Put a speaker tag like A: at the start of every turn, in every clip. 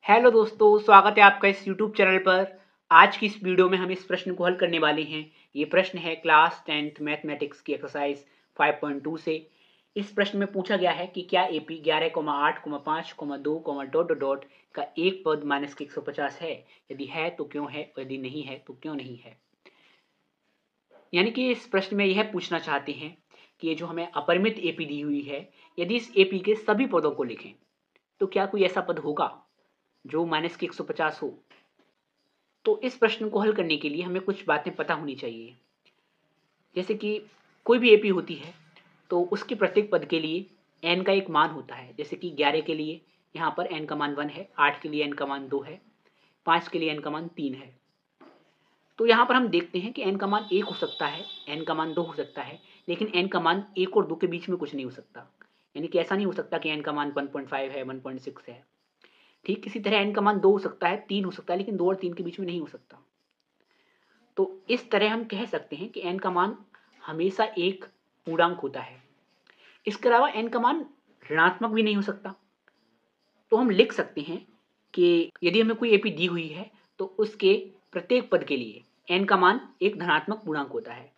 A: Hello दोस्तों, स्वागत है आपका इस यूट्यूब चैनल पर। आज की इस वीडियो में हम इस प्रश्न को हल करने वाले हैं। ये प्रश्न है क्लास 10th मैथमेटिक्स की एक्सरसाइज 5.2 से। इस प्रश्न में पूछा गया है कि क्या AP 11,8,5,2, का एक पद माइनस के 150 है। यदि है तो क्यों है, और यदि नहीं है तो क्यों नहीं है। यानी कि इस प्रश्न में यह पूछना चाहते हैं कि ये जो हमें अपरिमित AP दी हुई है, यदि इस AP के सभी पदों को लिखें तो क्या कोई ऐसा पद होगा जो माइनस के 150 हो। तो इस प्रश्न को हल करने के लिए हमें कुछ बातें पता होनी चाहिए। जैसे कि कोई भी AP होती है तो उसके प्रत्येक पद के लिए n का एक मान होता है। जैसे कि 11 के लिए यहाँ पर n का मान 1 है, 8 के लिए n का मान 2 है, 5 के लिए n का मान 3 है। तो यहाँ पर हम देखते हैं कि n का मान 1 हो सकता है, n का मान 2 हो सकता है, लेकिन n का मान 1 और 2 के बीच में कुछ नहीं हो सकता। यानी कि ऐसा नहीं हो सकता कि n का मान 1.5 है, 1.6 है। ठीक इसी तरह n का मान 2 हो सकता है, 3 हो सकता है, लेकिन 2 और 3 के बीच में नहीं हो सकता। तो इस तरह हम कह सकते हैं कि n का मान हमेशा एक पूर्णांक होता है। इसके अलावा n का मान ऋणात्मक भी नहीं हो सकता। तो हम लिख सकते हैं कि यदि हमें कोई AP दी हुई है तो उसके प्रत्येक पद के लिए n का मान एक धनात्मक पूर्णांक होता है।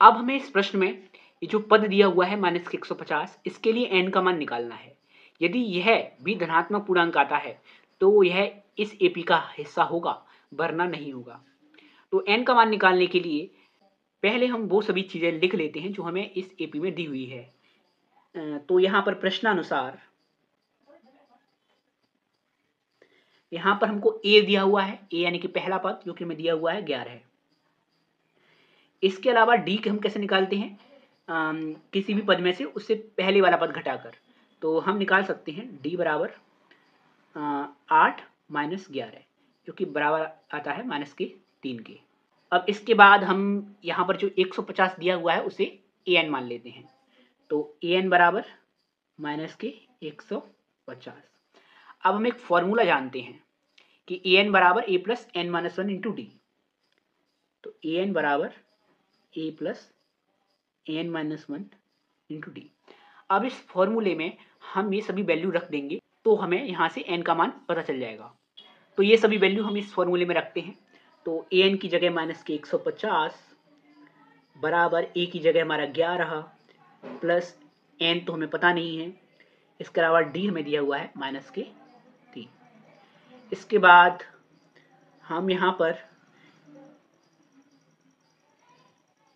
A: अब हमें इस प्रश्न में ये जो पद दिया हुआ है माइनस के 150, इसके लिए n का मान निकालना है। यदि यह भी धनात्मक पूर्णांक आता है तो यह इस AP का हिस्सा होगा, वरना नहीं होगा। तो n का मान निकालने के लिए पहले हम वो सभी चीज़ें लिख लेते हैं जो हमें इस AP में दी हुई है। तो यहाँ पर प्रश्नानुसार यहाँ पर हमको A दिया हुआ है, A यानी कि पहला पद जो कि हमें दिया हुआ है 11 है। इसके अलावा D के हम कैसे निकालते हैं, किसी भी पद में से उससे पहले वाला पद घटाकर। तो हम निकाल सकते हैं D बराबर 8 माइनस 11, जो कि बराबर आता है माइनस के 3 के। अब इसके बाद हम यहाँ पर जो 150 दिया हुआ है उसे AN मान लेते हैं। तो AN बराबर माइनस के 150। अब हम एक फॉर्मूला जानते हैं कि AN बराबर A plus N minus 1 into D. तो AN बराबर A plus N minus 1 into D. अब इस फॉर्मूले में हम ये सभी वैल्यू रख देंगे तो हमें यहाँ से n का मान पता चल जाएगा। तो ये सभी वैल्यू हम इस फॉर्मूले में रखते हैं। तो AN की जगह माइनस के 150 बराबर A की जगह हमारा 11 प्लस n तो हमें पता नहीं है। इसके अलावा D हमें दिया हुआ है माइनस के 3। इसके बाद हम यहाँ पर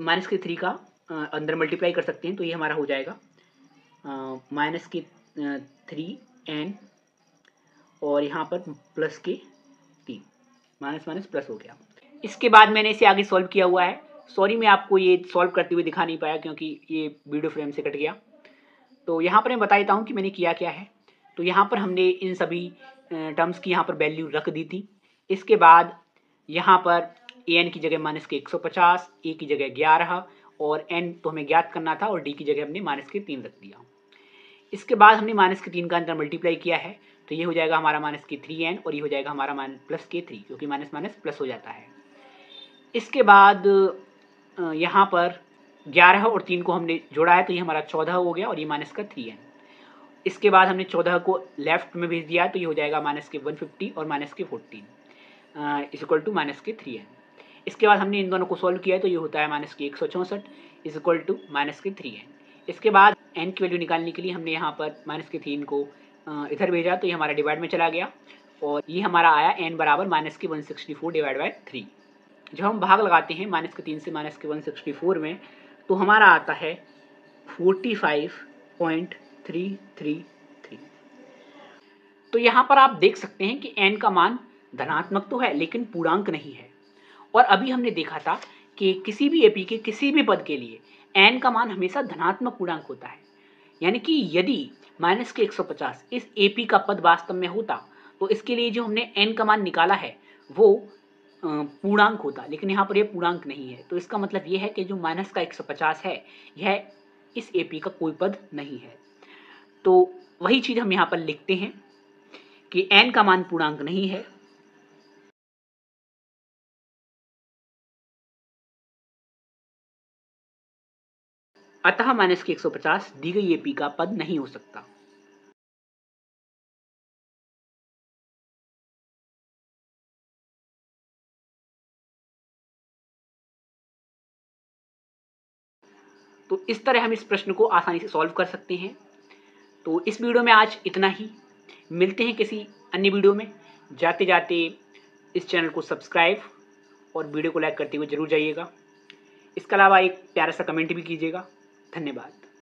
A: माइनस के 3 का अंदर मल्टीप्लाई कर सकते हैं। तो ये हमारा हो जाएगा माइनस के 3n और यहाँ पर प्लस के 3, माइनस माइनस प्लस हो गया। इसके बाद मैंने इसे आगे सॉल्व किया हुआ है। सॉरी मैं आपको ये सॉल्व करते हुए दिखा नहीं पाया क्योंकि ये वीडियो फ्रेम से कट गया। तो यहाँ पर मैं बता देता हूँ कि मैंने किया क्या है। तो यहाँ पर हमने इन सभी टर्म्स की यहाँ पर वैल्यू रख दी थी। इसके बाद यहाँ पर AN की जगह माइनस के 150, A की जगह 11 और n तो हमें ज्ञात करना था और D की जगह हमने माइनस के 3 रख दिया। इसके बाद हमने माइनस के 3 का अंदर मल्टीप्लाई किया है। तो ये हो जाएगा हमारा माइनस के 3n और ये हो जाएगा हमारा प्लस के 3, क्योंकि माइनस माइनस प्लस हो जाता है। इसके बाद यहाँ पर 11 और 3 को हमने जोड़ा है तो ये हमारा 14 हो गया और ये माइनस का 3n। इसके बाद हमने 14 को लेफ्ट में भेज दिया तो ये हो जाएगा माइनस के 150 और माइनस के 14 इज इक्वल टू माइनस के 3n। इसके बाद हमने इन दोनों को सॉल्व किया तो ये होता है माइनस के 164 इज इक्वल टू माइनस के 3n। इसके बाद n की वैल्यू निकालने के लिए हमने यहाँ पर माइनस के 3 को इधर भेजा तो ये हमारा डिवाइड में चला गया और ये हमारा आया n बराबर माइनस के 164 डिवाइड बाई 3। जब हम भाग लगाते हैं माइनस के 3 से माइनस के 164 में तो हमारा आता है 45.333। तो यहाँ पर आप देख सकते हैं कि n का मान धनात्मक तो है लेकिन पूर्णांक नहीं है। और अभी हमने देखा था कि किसी भी AP के किसी भी पद के लिए n का मान हमेशा धनात्मक पूर्णांक होता है। यानी कि यदि माइनस के 150 इस AP का पद वास्तव में होता तो इसके लिए जो हमने n का मान निकाला है वो पूर्णांक होता, लेकिन यहाँ पर ये पूर्णांक नहीं है। तो इसका मतलब ये है कि जो माइनस का 150 है यह इस AP का कोई पद नहीं है। तो वही चीज़ हम यहाँ पर लिखते हैं कि n का मान पूर्णांक नहीं है, अतः माइनस के 150 दी गई AP का पद नहीं हो सकता। तो इस तरह हम इस प्रश्न को आसानी से सॉल्व कर सकते हैं। तो इस वीडियो में आज इतना ही। मिलते हैं किसी अन्य वीडियो में। जाते जाते इस चैनल को सब्सक्राइब और वीडियो को लाइक करते हुए जरूर जाइएगा। इसके अलावा एक प्यारा सा कमेंट भी कीजिएगा। धन्यवाद।